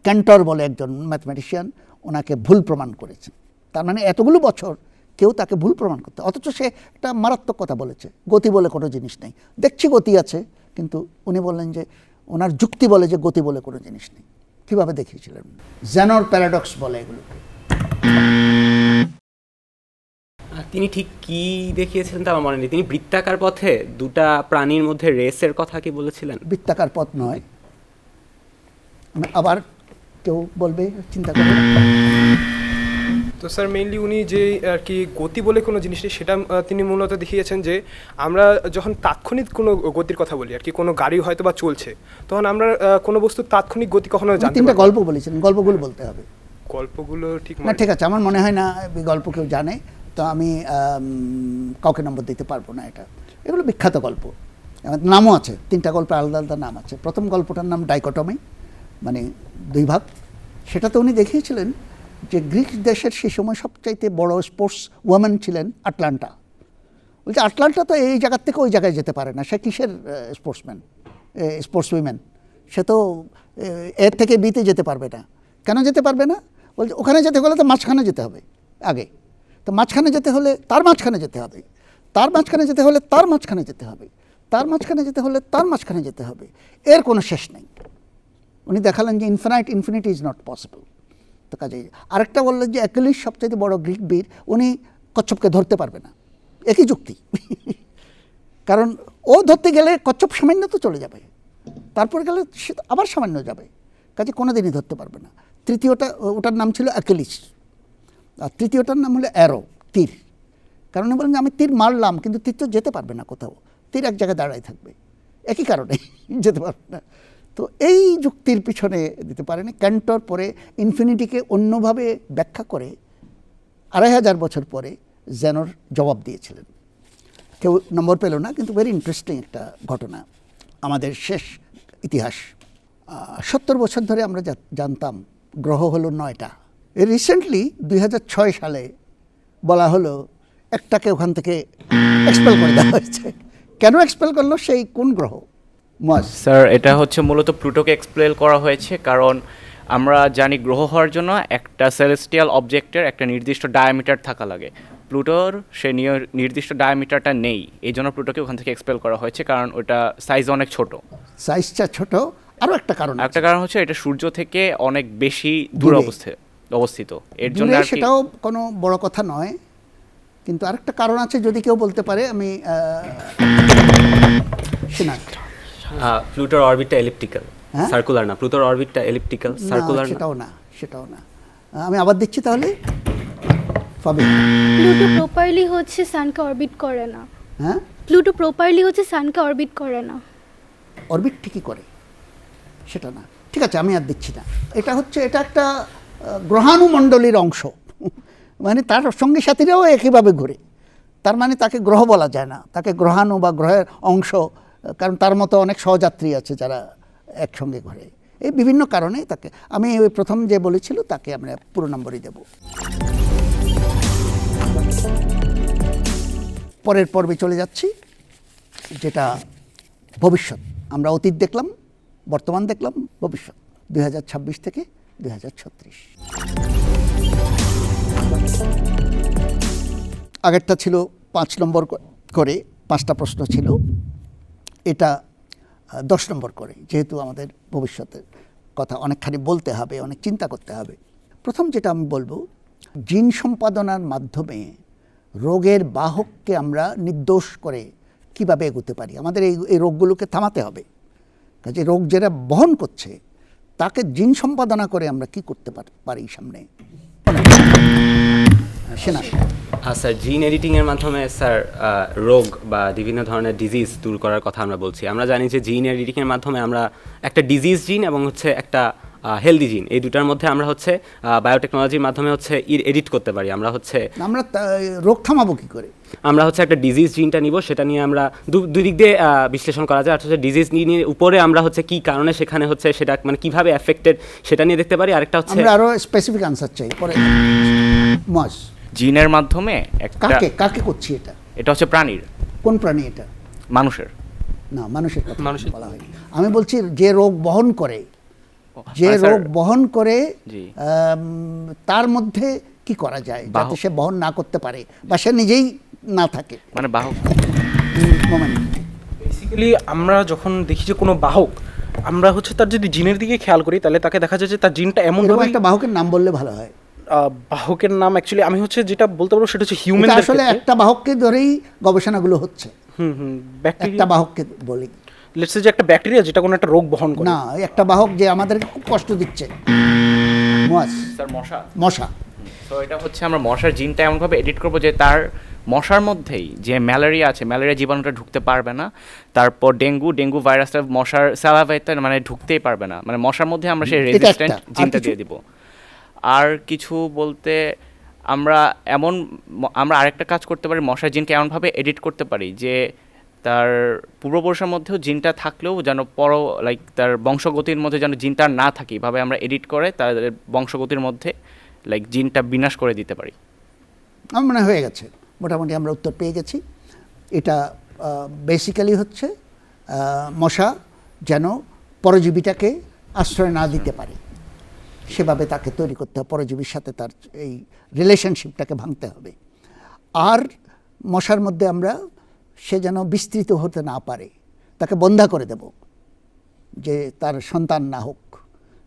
S1: ক্যান্টর বলে একজন ম্যাথমেটিশিয়ান ওনাকে ভুল প্রমাণ করেছেন। তার মানে এতগুলো বছর কেউ তাকে ভুল প্রমাণ করতে, অথচ সে একটা মারাত্মক কথা বলেছে, গতি বলে কোনো জিনিস নেই। দেখছি গতি আছে, কিন্তু উনি বললেন যে ওনার যুক্তি বলে যে গতি বলে কোনো জিনিস নেই। কীভাবে দেখিয়েছিলেন? জেনোর প্যারাডক্স বলে এগুলোকে।
S6: তিনি ঠিক কি দেখিয়েছিলেন তা আমার মনে নেই। তিনি বৃত্তাকার পথে দুটা প্রাণীর মধ্যে রেসের কথা কি বলেছিলেন?
S1: বৃত্তাকার পথ নয়, আবার কেউ বলবে, চিন্তা করে।
S3: তো স্যার মেইনলি উনি যে আর কি গতি বলে কোনো জিনিস নেই, সেটা তিনি মূলত দেখিয়েছেন যে আমরা যখন তাৎক্ষণিক কোনো গতির কথা বলি আর কি, কোনো গাড়ি হয়তো বা চলছে, তখন আমরা কোনো বস্তুর তাৎক্ষণিক গতি কখনো জানতে
S1: তিনটা
S3: পারি না।
S1: গল্প বলেছিলেন, গল্পগুলো বলতে হবে।
S3: গল্পগুলো ঠিক
S1: না ঠিক আছে, আমার মনে হয় না এই গল্প কেউ জানে, তো আমি কাউকে নম্বর দিতে পারবো না। এগুলো বিখ্যাত গল্প, নামও আছে, তিনটা গল্পের আলাদা আলাদা নাম আছে। প্রথম গল্পটার নাম ডাইকটমি, মানে দুই ভাগ। সেটাতে উনি দেখিয়েছিলেন যে গ্রিক দেশের সেই সময় সবচাইতে বড় স্পোর্টস ওয়ামেন ছিলেন আটলান্টা। বলছে আটলান্টা তো এই জায়গার থেকে ওই জায়গায় যেতে পারে না, সে কিসের স্পোর্টস উইমেন? সে তো এর থেকে বিতে যেতে পারবে না। কেন যেতে পারবে না? বলছে ওখানে যেতে হলে তো মাঝখানে যেতে হবে আগে, তো মাঝখানে যেতে হলে তার মাঝখানে যেতে হবে, তার মাঝখানে যেতে হলে তার মাঝখানে যেতে হবে, তার মাঝখানে যেতে হলে তার মাঝখানে যেতে হবে, এর কোনো শেষ নেই। উনি দেখালেন যে ইনফিনিটি ইজ নট পসিবল। তো কাজেই আরেকটা বললেন যে অ্যাকিলিস সবচেয়ে বড় গ্রিক বীর, উনি কচ্ছপকে ধরতে পারবে না। একই যুক্তি, কারণ ও ধরতে গেলে কচ্ছপ সামান্য তো চলে যাবে, তারপর গেলে সে আবার সামান্য যাবে, কাজে কোনো দিনই ধরতে পারবে না। তৃতীয়টা, ওটার নাম ছিল অ্যাকিলিস, আর তৃতীয়টার নাম হলো অ্যারো, তীর। কারণ বলেন যে আমি তীর মারলাম কিন্তু তীর তো যেতে পারবে না কোথাও, তীর এক জায়গায় দাঁড়ায় থাকবে, একই কারণে যেতে পারবে না। তো এই যুক্তির পিছনে দিতে পারেনি। ক্যান্টর পরে ইনফিনিটিকে অন্যভাবে ব্যাখ্যা করে 2500 বছর পরে জেনর জবাব দিয়েছিলেন। কেউ নম্বর পেল না, কিন্তু ভেরি ইন্টারেস্টিং একটা ঘটনা আমাদের শেষ ইতিহাস। 70 বছর ধরে আমরা জানতাম গ্রহ হলো 9টা। রিসেন্টলি 2006 সালে বলা হলো একটাকে ওখান থেকে এক্সপেল করে দেওয়া হয়েছে। কেন এক্সপেল করলো? সেই কোন গ্রহ? মার্স।
S5: স্যার এটা হচ্ছে মূলত প্লুটোকে এক্সপ্লেল করা হয়েছে, কারণ আমরা জানি গ্রহ হওয়ার জন্য একটা সেলেস্টিয়াল অবজেক্টের একটা নির্দিষ্ট ডায়ামিটার থাকা লাগে। প্লুটোর সে নির্দিষ্ট ডায়ামিটারটা নেই, এই জন্য প্লুটোকে ওখান থেকে এক্সপেল করা হয়েছে, কারণ ওটা সাইজ অনেক ছোট।
S1: সাইজটা ছোট, আরও একটা কারণ
S5: একটা কারণ হচ্ছে এটা সূর্য থেকে অনেক বেশি দূরে অবস্থিত, এর জন্য আর কি।
S1: সেটাও কোনো বড় কথা নয়, কিন্তু আরেকটা কারণ আছে, যদি কেউ বলতে পারে। আমি শোনা
S6: প্লুটোর অরবিটটা এলিপ্টিক্যাল,
S1: হ্যাঁ?
S6: সার্কুলার না। প্লুটোর অরবিটটা এলিপ্টিক্যাল, সার্কুলার না।
S1: সেটাও না। আমি আবার দিচ্ছি তাহলে, পাবে।
S7: প্লুটো প্রপারলি হচ্ছে সানকে অরবিট করে না।
S1: হ্যাঁ,
S7: প্লুটো প্রপারলি হচ্ছে সানকে অরবিট করে না।
S1: অরবিট ঠিকই করে, সেটা না। ঠিক আছে, আমি আর দিচ্ছি না। এটা একটা গ্রহাণুমণ্ডলীর অংশ, মানে তার সঙ্গী সাথীরাও একইভাবে ঘুরে। তার মানে তাকে গ্রহ বলা যায় না, তাকে গ্রহাণু বা গ্রহের অংশ, কারণ তার মতো অনেক সহযাত্রী আছে যারা একসঙ্গে ঘুরে। এই বিভিন্ন কারণে তাকে, আমি ওই প্রথম যে বলেছিল তাকে আমরা পুরো নম্বরই দেব। পরের পর্বে চলে যাচ্ছি, যেটা ভবিষ্যৎ। আমরা অতীত দেখলাম, বর্তমান দেখলাম, ভবিষ্যৎ 2026 থেকে 2036। আগেরটা ছিল 5 নম্বর করে, 5টা প্রশ্ন ছিল। এটা 10 নম্বর করে, যেহেতু আমাদের ভবিষ্যতের কথা অনেকখানি বলতে হবে, অনেক চিন্তা করতে হবে। প্রথম যেটা আমি বলবো, জিন সম্পাদনার মাধ্যমে রোগের বাহককে আমরা নির্দোষ করে কিভাবে এগোতে পারি। আমাদের এই রোগগুলোকে থামাতে হবে। কাজে রোগ যারা বহন করছে তাকে জিন সম্পাদনা করে আমরা কি করতে পারি সামনে। সেনা
S6: স্যার, জিন এডিটিংয়ের মাধ্যমে স্যার রোগ বা বিভিন্ন ধরনের ডিজিজ দূর করার কথা আমরা বলছি। আমরা জানি যে জিন এডিটিংয়ের মাধ্যমে আমরা একটা ডিজিজ জিন এবং হচ্ছে একটা হেলদি জিন, এই দুটার মধ্যে আমরা হচ্ছে বায়োটেকনোলজির মাধ্যমে হচ্ছে এডিট করতে পারি। আমরা
S1: রোগ থামাবো কি করে?
S6: আমরা হচ্ছে একটা ডিজিজ জিনটা নিব, সেটা নিয়ে আমরা দুই দিক দিয়ে বিশ্লেষণ করা যায়। হচ্ছে ডিজিজ নিয়ে উপরে আমরা হচ্ছে কি কারণে সেখানে হচ্ছে সেটা মানে কিভাবে এফেক্টেড সেটা নিয়ে দেখতে পারি। আরেকটা হচ্ছে
S1: আমরা আরো স্পেসিফিক আনসার চাই পরে। মাস
S5: জিনের মাধ্যমে একটা
S1: কাকে করছি এটা?
S5: এটা হচ্ছে প্রাণীর।
S1: কোন প্রাণী এটা?
S5: মানুষের
S1: না, মানুষের কথা
S8: মানুষের
S1: বলা হয়নি। আমি বলছি যে রোগ বহন করে, তার মধ্যে কি করা যায় যাতে সে বহন না করতে পারে বা সে নিজেই না থাকে,
S5: মানে বাহক।
S4: বেসিক্যালি আমরা যখন দেখি যে কোনো বাহক, আমরা হচ্ছে তার যদি জিনের দিকে খেয়াল করি তাহলে তাকে দেখা যায় যে তার জিনটা এমন
S1: একটা বাহকের নাম বললে ভালো হয়।
S4: বাহকের নাম অ্যাকচুয়ালি আমি হচ্ছে যেটা বলতে পারবো সেটা হচ্ছে হিউম্যান
S1: এটা আসলে একটা বাহককে ধরেই গবেষণাগুলো হচ্ছে,
S4: ব্যাকটেরিয়া
S1: একটা বাহককে বলি
S4: লেটস সে যে একটা ব্যাকটেরিয়া যেটা কোনো একটা রোগ বহন করে।
S1: না, একটা বাহক যে আমাদেরকে খুব কষ্ট দিচ্ছে, মোয়াস,
S5: স্যার মশা।
S1: মশা।
S5: তো এটা হচ্ছে আমরা মশার জিনটা এমনভাবে এডিট করবো যে তার মশার মধ্যেই যে ম্যালেরিয়া আছে, ম্যালেরিয়া জীবাণুটা ঢুকতে পারবে না। তারপর ডেঙ্গু ভাইরাসটা মশার স্যালাভাইতে মানে ঢুকতেই পারবে না, মানে মশার মধ্যে আমরা সেই
S1: এটা
S5: রেজিস্ট্যান্ট
S1: একটা। আর
S5: জিনটা
S1: কিছু?
S5: দিয়ে দিব। আর কিছু বলতে আমরা আমরা আরেকটা কাজ করতে পারি, মশার জিনকে এমনভাবে এডিট করতে পারি যে তার পূর্বপুরুষের মধ্যেও জিনটা থাকলেও যেন লাইক তার বংশগতির মধ্যে যেন জিনটা না থাকে, এভাবে আমরা এডিট করে তাদের বংশগতির মধ্যে লাইক জিনটা বিনাশ করে দিতে পারি।
S1: আমার মনে হয়ে গেছে, মোটামুটি আমরা উত্তর পেয়ে গেছি। এটা বেসিক্যালি হচ্ছে মশা যেন পরজীবীটাকে আশ্রয় না দিতে পারে, সেভাবে তাকে তৈরি করতে হবে, পরজীবীর সাথে তার এই রিলেশনশিপটাকে ভাঙতে হবে। আর মশার মধ্যে আমরা সে যেন বিস্তৃত হতে না পারে, তাকে বন্ধা করে দেব যে তার সন্তান না হোক,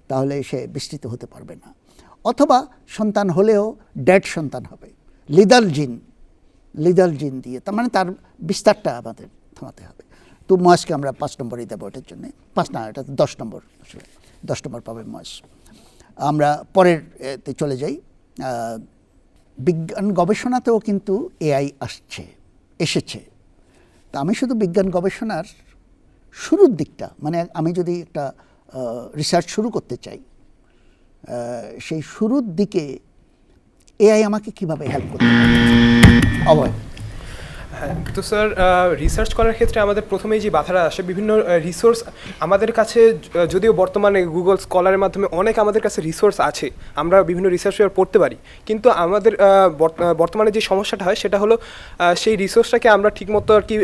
S1: তাহলে সে বিস্তৃত হতে পারবে না। অথবা সন্তান হলেও ডেড সন্তান হবে, লিদাল জিন দিয়ে, তার মানে তার বিস্তারটা আমাদের থামাতে হবে। তো মহেশকে আমরা 5 নম্বরই দেবো এটার জন্যে। 5 না, এটা 10 নম্বর, আসলে 10 নম্বর পাবে মহেশ। আমরা পরের এতে চলে যাই। বিজ্ঞান গবেষণাতেও কিন্তু এআই এসেছে। তা আমি শুধু বিজ্ঞান গবেষণার শুরুর দিকটা, মানে আমি যদি একটা রিসার্চ শুরু করতে চাই, সেই শুরুর দিকে এআই আমাকে কিভাবে হেল্প করতে পারে? অভয়।
S3: হ্যাঁ, তো স্যার রিসার্চ করার ক্ষেত্রে আমাদের প্রথমেই যে বাধাটা আসে, বিভিন্ন রিসোর্স আমাদের কাছে, যদিও বর্তমানে গুগল স্কলারের মাধ্যমে অনেক আমাদের কাছে রিসোর্স আছে, আমরা বিভিন্ন রিসার্চ পেপার পড়তে পারি, কিন্তু আমাদের বর্তমানে যে সমস্যাটা হয় সেটা হলো সেই রিসোর্সটাকে আমরা ঠিকমতো আর কি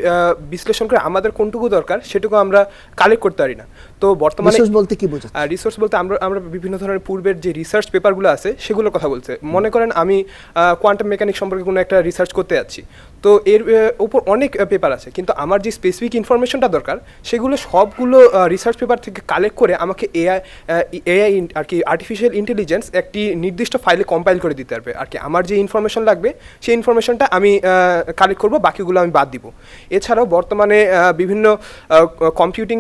S3: বিশ্লেষণ করে আমাদের কোনটুকু দরকার সেটুকু আমরা কালেক্ট করতে পারি না। তো বর্তমানে
S1: রিসোর্স বলতে কি বোঝাচ্ছেন?
S3: রিসোর্স বলতে আমরা বিভিন্ন ধরনের পূর্বের যে রিসার্চ পেপারগুলো আছে সেগুলোর কথা বলছে। মনে করেন আমি কোয়ান্টাম মেকানিক সম্পর্কে কোনো একটা রিসার্চ করতে যাচ্ছি, তো এর উপর অনেক পেপার আছে, কিন্তু আমার যে স্পেসিফিক ইনফরমেশনটা দরকার সেগুলো সবগুলো রিসার্চ পেপার থেকে কালেক্ট করে আমাকে এআই আর কি আর্টিফিশিয়াল ইন্টেলিজেন্স একটি নির্দিষ্ট ফাইলে কম্পাইল করে দিতে পারবে আর কি। আমার যে ইনফরমেশন লাগবে সেই ইনফরমেশনটা আমি কালেক্ট করব, বাকিগুলো আমি বাদ দিব। এছাড়াও বর্তমানে বিভিন্ন কম্পিউটিং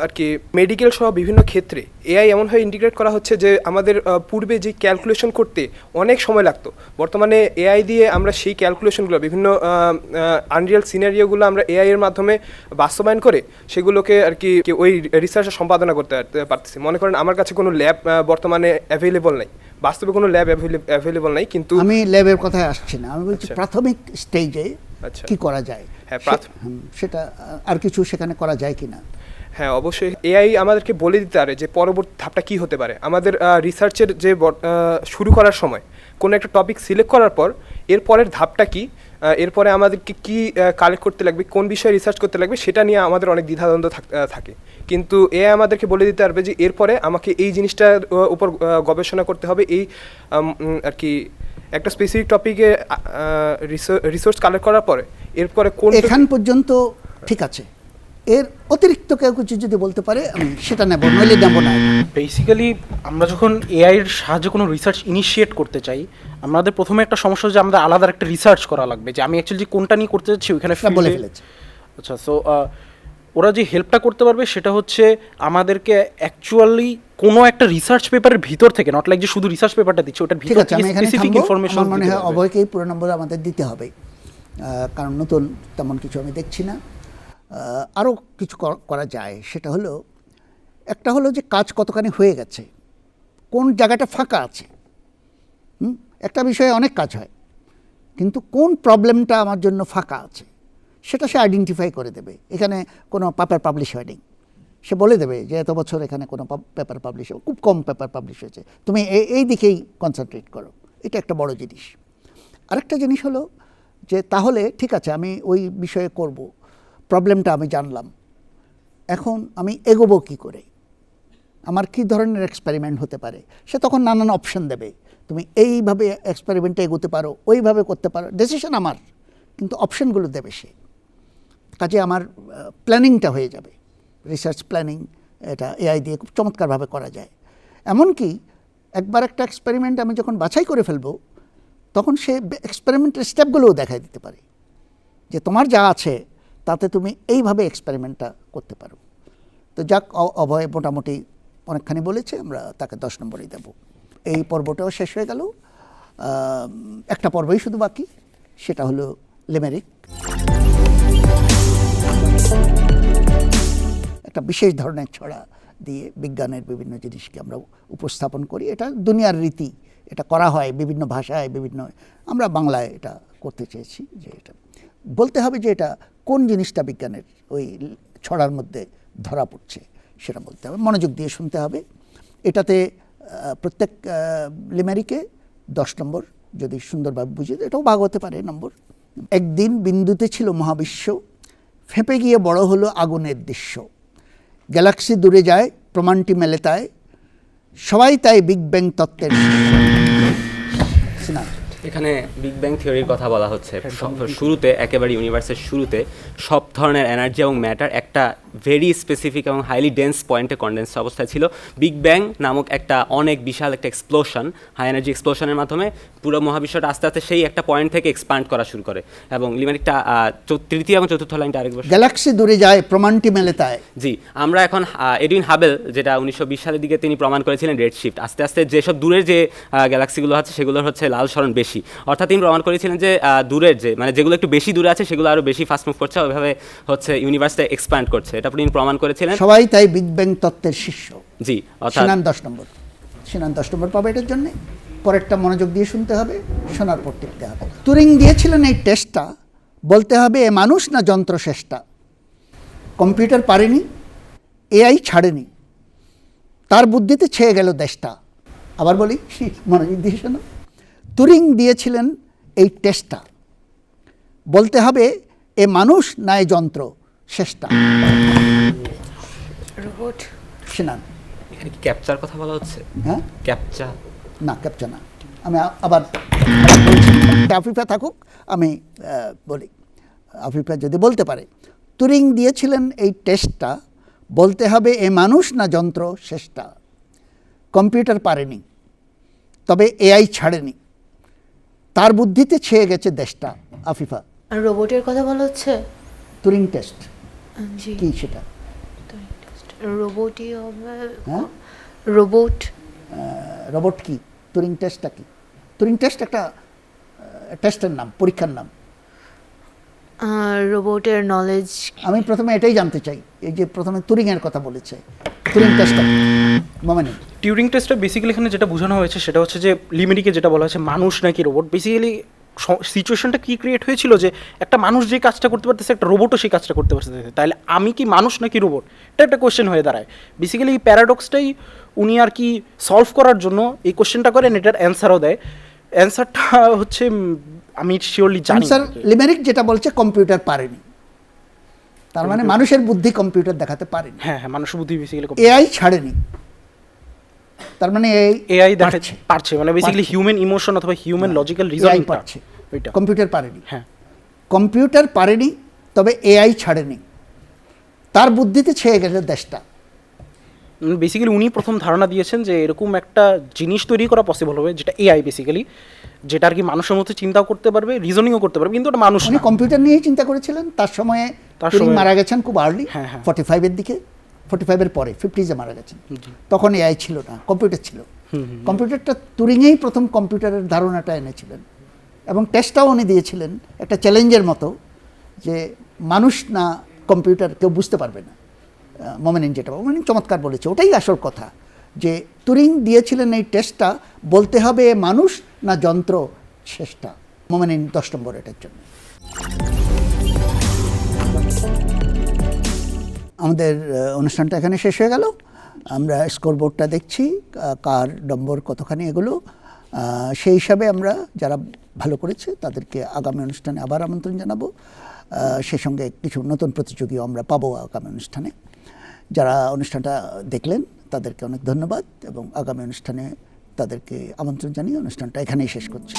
S3: আর কি মেডিকেল সহ বিভিন্ন ক্ষেত্রে এআই এমনভাবে ইন্টিগ্রেট করা হচ্ছে যে আমাদের পূর্বে যে ক্যালকুলেশন করতে অনেক সময় লাগতো, বর্তমানে এআই দিয়ে আমরা সেই ক্যালকুলেশনগুলো, বিভিন্ন আনরিয়াল সিনারিওগুলো আমরা এআই এর মাধ্যমে বাস্তবায়ন করে সেগুলোকে আর কি ওই রিসার্চে সম্পাদনা করতে পারতেছি। মনে করেন আমার কাছে কোনো ল্যাব বর্তমানে অ্যাভেলেবল নাই, বাস্তবে কোনো ল্যাব অ্যাভেলেবল নাই, কিন্তু
S1: আমি ল্যাবের কথায় আসছি না, আমি বলছি
S3: আচ্ছা।
S1: প্রাথমিক স্টেজে
S3: আচ্ছা।
S1: কি করা যায়,
S3: হ্যাঁ,
S1: সেটা আর কিছু সেখানে করা যায় কিনা?
S3: হ্যাঁ, অবশ্যই এআই আমাদেরকে বলে দিতে পারে যে পরবর্তী ধাপটা কী হতে পারে। আমাদের রিসার্চের যে শুরু করার সময় কোনো একটা টপিক সিলেক্ট করার পর এর পরের ধাপটা কী, এরপরে আমাদেরকে কী কালেক্ট করতে লাগবে, কোন বিষয়ে রিসার্চ করতে লাগবে, সেটা নিয়ে আমাদের অনেক দ্বিধাদ্বন্দ্ব থাকে। কিন্তু এআই আমাদেরকে বলে দিতে পারবে যে এরপরে আমাকে এই জিনিসটার উপর গবেষণা করতে হবে, এই আর কি একটা স্পেসিফিক টপিকে রিসোর্স কালেক্ট করার পরে এরপরে কোন
S1: এখান পর্যন্ত ঠিক আছে, এর অতিরিক্ত কেউ কিছু যদি বলতে পারে আমি সেটা নেব, নইলে নেব না।
S4: বেসিক্যালি আমরা যখন এআই এর সাহায্যে কোনো রিসার্চ ইনিশিয়েট করতে চাই, আমাদের প্রথমে একটা সমস্যা যে আমাদের আলাদা একটা রিসার্চ করা লাগবে যে আমি অ্যাকচুয়ালি কোনটা নিয়ে করতে চাচ্ছি ওইখানে
S1: বলে ফেলেছি।
S4: আচ্ছা, সো ওরা যে হেল্পটা করতে পারবে সেটা হচ্ছে আমাদেরকে অ্যাকচুয়ালি কোনো একটা রিসার্চ পেপারের ভিতর থেকে, নট লাইক যে শুধু রিসার্চ পেপারটা দিচ্ছে, ওটার
S1: ঠিক
S4: ভিতর
S1: আছে,
S4: থেকে
S1: আমি এখানে
S4: স্পেসিফিক
S1: থামবো।
S4: ইনফরমেশন
S1: আমার মনে হয় অভয়কেই পুরো নম্বর আমাদের দিতে হবে, কারণ নতুন তেমন কিছু আমি দেখছি না। আরও কিছু করা যায়, সেটা হলো একটা হলো যে কাজ কতখানি হয়ে গেছে, কোন জায়গাটা ফাঁকা আছে। একটা বিষয়ে অনেক কাজ হয়, কিন্তু কোন প্রবলেমটা আমার জন্য ফাঁকা আছে সেটা সে আইডেন্টিফাই করে দেবে। এখানে কোনো পেপার পাবলিশ হয়নি, সে বলে দেবে যে এত বছর এখানে কোনো পেপার পাবলিশ, খুব কম পেপার পাবলিশ হয়েছে, তুমি এই দিকেই কনসেন্ট্রেট করো। এটা একটা বড় জিনিস। আরেকটা জিনিস হলো যে তাহলে ঠিক আছে, আমি ওই বিষয়ে করব, প্রবলেমটা আমি জানলাম, এখন আমি এগোবো কী করে, আমার কী ধরনের এক্সপেরিমেন্ট হতে পারে। সে তখন নানান অপশন দেবে, তুমি এইভাবে এক্সপেরিমেন্টে এগোতে পারো, ওইভাবে করতে পারো, ডিসিশন আমার, কিন্তু অপশনগুলো দেবে সে। কাজে আমার প্ল্যানিংটা হয়ে যাবে, রিসার্চ প্ল্যানিং, এটা এআই দিয়ে খুব চমৎকারভাবে করা যায়। এমনকি একবার একটা এক্সপেরিমেন্ট আমি যখন বাছাই করে ফেলবো তখন সে এক্সপেরিমেন্টের স্টেপগুলোও দেখাই দিতে পারে যে তোমার যা আছে তাতে তুমি এইভাবে এক্সপেরিমেন্টটা করতে পারো। তো যাক, অভয় মোটামুটি অনেকখানি বলেছে, আমরা তাকে 10 নম্বরই দেব। এই পর্বটাও শেষ হয়ে গেল, একটা পর্বই শুধু বাকি, সেটা হলো লিমেরিক। একটা বিশেষ ধরনের ছড়া দিয়ে বিজ্ঞানের বিভিন্ন জিনিসকে আমরা উপস্থাপন করি। এটা দুনিয়ার রীতি, এটা করা হয় বিভিন্ন ভাষায়, বিভিন্ন, আমরা বাংলায় এটা করতে চেয়েছি যে এটা বলতে হবে যে এটা কোন জিনিসটা বিজ্ঞানের ওই ছড়ার মধ্যে ধরা পড়ছে সেটা বলতে হবে, মনোযোগ দিয়ে শুনতে হবে। এটাতে প্রত্যেক লিমেরিকে 10 নম্বর, যদি সুন্দরভাবে বুঝিয়ে, এটাও ভাগ হতে পারে নম্বর। একদিন বিন্দুতে ছিল মহাবিশ্ব, ফেঁপে গিয়ে বড় হলো আগুনের দৃশ্য, গ্যালাক্সি দূরে যায় প্রমাণটি মেলে তাই, সবাই তাই বিগ ব্যাং তত্ত্বের সিনান।
S6: এখানে বিগ ব্যাং থিওরির কথা বলা হচ্ছে। শুরুতে, একেবারে ইউনিভার্সের শুরুতে সব ধরনের এনার্জি এবং ম্যাটার একটা ভেরি স্পেসিফিক এবং হাইলি ডেন্স পয়েন্টে কনডেন্স অবস্থায় ছিল। বিগ ব্যাং নামক একটা অনেক বিশাল একটা এক্সপ্লোশন, হাই এনার্জি এক্সপ্লোশনের মাধ্যমে পুরো মহাবিশ্বটা আস্তে আস্তে সেই একটা পয়েন্ট থেকে এক্সপ্যান্ড করা শুরু করে। এবং লিমেরিকটা তৃতীয় এবং চতুর্থ লাইনটা আরেকবার,
S1: গ্যালাক্সি দূরে যায় প্রমাণটি মেলে তাই।
S6: জি, আমরা এখন এডুইন হাবেল, যেটা 1920 সালের দিকে তিনি প্রমাণ করেছিলেন রেড শিফট, আস্তে আস্তে যেসব দূরের যে গ্যালাক্সিগুলো আছে সেগুলোর হচ্ছে লাল সরণ বেশি, অর্থাৎ তিনি প্রমাণ করেছিলেন যে দূরের যে, মানে যেগুলো একটু বেশি দূরে আছে সেগুলো আরও বেশি ফাস্ট মুভ করছে, ওইভাবে হচ্ছে ইউনিভার্সটা এক্সপ্যান্ড করছে। এটা তিনি প্রমাণ করেছিলেন।
S1: সবাই তাই বিগ ব্যাং তত্ত্বের শিষ্য।
S6: জি, অর্থাৎ
S1: সিনান 10 নম্বর। সিনান 10 নম্বর পাবে এটার জন্যে। পরেরটা মনোযোগ দিয়ে শুনতে হবে, শোনার পর টিপতে হবে। তুরিং দিয়েছিলেন এই টেস্টটা, বলতে হবে এ মানুষ না যন্ত্র শ্রেষ্ঠা, কম্পিউটার পারেনি, এআই ছাড়েনি, তার বুদ্ধিতে ছেয়ে গেল দেশটা। আবার বলি, মনোযোগ দিয়ে শোনো। তুরিং দিয়েছিলেন এই টেস্টটা, বলতে হবে এ মানুষ না এ যন্ত্র শ্রেষ্ঠা।
S2: রোবট।
S1: সিনান।
S6: এখানে কি ক্যাপচার কথা বলা হচ্ছে?
S1: হ্যাঁ,
S6: ক্যাপচা
S1: না, ক্যাপচা না। আমি আবার বলছি, আফিফা থাকুক, আমি বলি, আফিফা যদি বলতে পারে। তুরিং দিয়েছিলেন এই টেস্টটা, বলতে হবে এ মানুষ না যন্ত্র শ্রেষ্ঠা, কম্পিউটার পারেনি, তবে এআই ছাড়েনি, তার বুদ্ধিতে ছেয়ে গেছে দেশটা। আফিফা।
S2: আর রোবটের কথা বলা হচ্ছে?
S1: তুরিং টেস্ট
S2: জি,
S1: কি সেটা?
S2: রোবটই হবে।
S1: হ্যাঁ,
S2: রোবট।
S1: রোবট কি? তুরিং টেস্টটা কি? তুরিং টেস্ট একটা টেস্টের নাম, পরীক্ষার নাম।
S2: রোবটের নলেজ।
S1: আমি প্রথমে এটাই জানতে চাই, এই যে প্রথমে তুরিংয়ের কথা বলেছে, তুরিং টেস্টটা মানে
S4: টিউরিং টেস্টে বেসিক্যালি এখানে যেটা বোঝানো হয়েছে সেটা হচ্ছে যে লিমেরিকে যেটা বলা হয়েছে মানুষ নাকি রোবট, বেসিক্যালি সিচুয়েশনটা কি ক্রিয়েট হয়েছিল যে একটা মানুষ যে কাজটা করতে পারতেছে একটা রোবটও সেই কাজটা করতে পারতেছে, তাহলে আমি কি মানুষ নাকি রোবট, এটা একটা কোয়েশ্চেন হয়ে দাঁড়ায়। বেসিক্যালি এই প্যারাডক্সটাই উনি আর কি সলভ করার জন্য এই কোয়েশ্চেনটা করেন, এটার অ্যান্সারও দেয়। অ্যান্সারটা হচ্ছে আমি শিওরলি জানি।
S1: স্যার, লিমেরিক যেটা বলছে কম্পিউটার পারেনি, তার মানে মানুষের বুদ্ধি কম্পিউটার দেখাতে পারেনি।
S4: হ্যাঁ হ্যাঁ, মানুষের বুদ্ধি বেসিক্যালি
S1: এআই ছাড়েনি, তার মানে
S4: এআই দেখাচ্ছে পারছে, মানে বেসিক্যালি হিউম্যান ইমোশন অথবা হিউম্যান লজিক্যাল রিজনিং
S1: পারছে,
S4: ওইটা
S1: কম্পিউটার পারেনি।
S4: হ্যাঁ,
S1: কম্পিউটার পারেনি, তবে এআই ছাড়েনি, তার বুদ্ধিতে ছেয়ে গেছে দেশটা।
S4: বেসিক্যালি উনি প্রথম ধারণা দিয়েছেন যে এরকম একটা জিনিস তৈরি করা পসিবল হবে যেটা এআই বেসিক্যালি, যেটা আর কি মানুষের মতো চিন্তাও করতে পারবে, রিজনিংও করতে পারবে, কিন্তু ওটা মানুষ
S1: উনি
S4: না।
S1: কম্পিউটার নিয়েই চিন্তা করেছিলেন। তার সময়ে তুরিং মারা গেছেন খুব আর্লি,
S4: হ্যাঁ, হ্যাঁ।
S1: 45-এর দিকে, 45-এর পরে 50s-এ মারা গেছেন। তখন এআই ছিল না, কম্পিউটার ছিল। কম্পিউটারটা তুরিংয়েই প্রথম কম্পিউটারের ধারণাটা এনেছিলেন, এবং টেস্টটাও উনি দিয়েছিলেন একটা চ্যালেঞ্জের মতো, যে মানুষ না কম্পিউটার কেউ বুঝতে পারবে না। মোমেনিন যেটা চমৎকার বলেছে, ওটাই আসল কথা, যে তুরিং দিয়েছিলেন এই টেস্টটা, বলতে হবে মানুষ না যন্ত্র শ্রেষ্ঠা। মোমেনিন 10 নম্বর এটার জন্য। আমাদের অনুষ্ঠানটা এখানে শেষ হয়ে গেল। আমরা স্কোরবোর্ডটা দেখছি, কার নম্বর কতখানি এগুলো, সেই হিসাবে আমরা যারা ভালো করেছে তাদেরকে আগামী অনুষ্ঠানে আবার আমন্ত্রণ জানাবো। সেই সঙ্গে কিছু নতুন প্রতিযোগীও আমরা পাবো আগামী অনুষ্ঠানে। যারা অনুষ্ঠানটা দেখলেন তাদেরকে অনেক ধন্যবাদ, এবং আগামী অনুষ্ঠানে তাদেরকে আমন্ত্রণ জানিয়ে অনুষ্ঠানটা এখানেই শেষ করছি।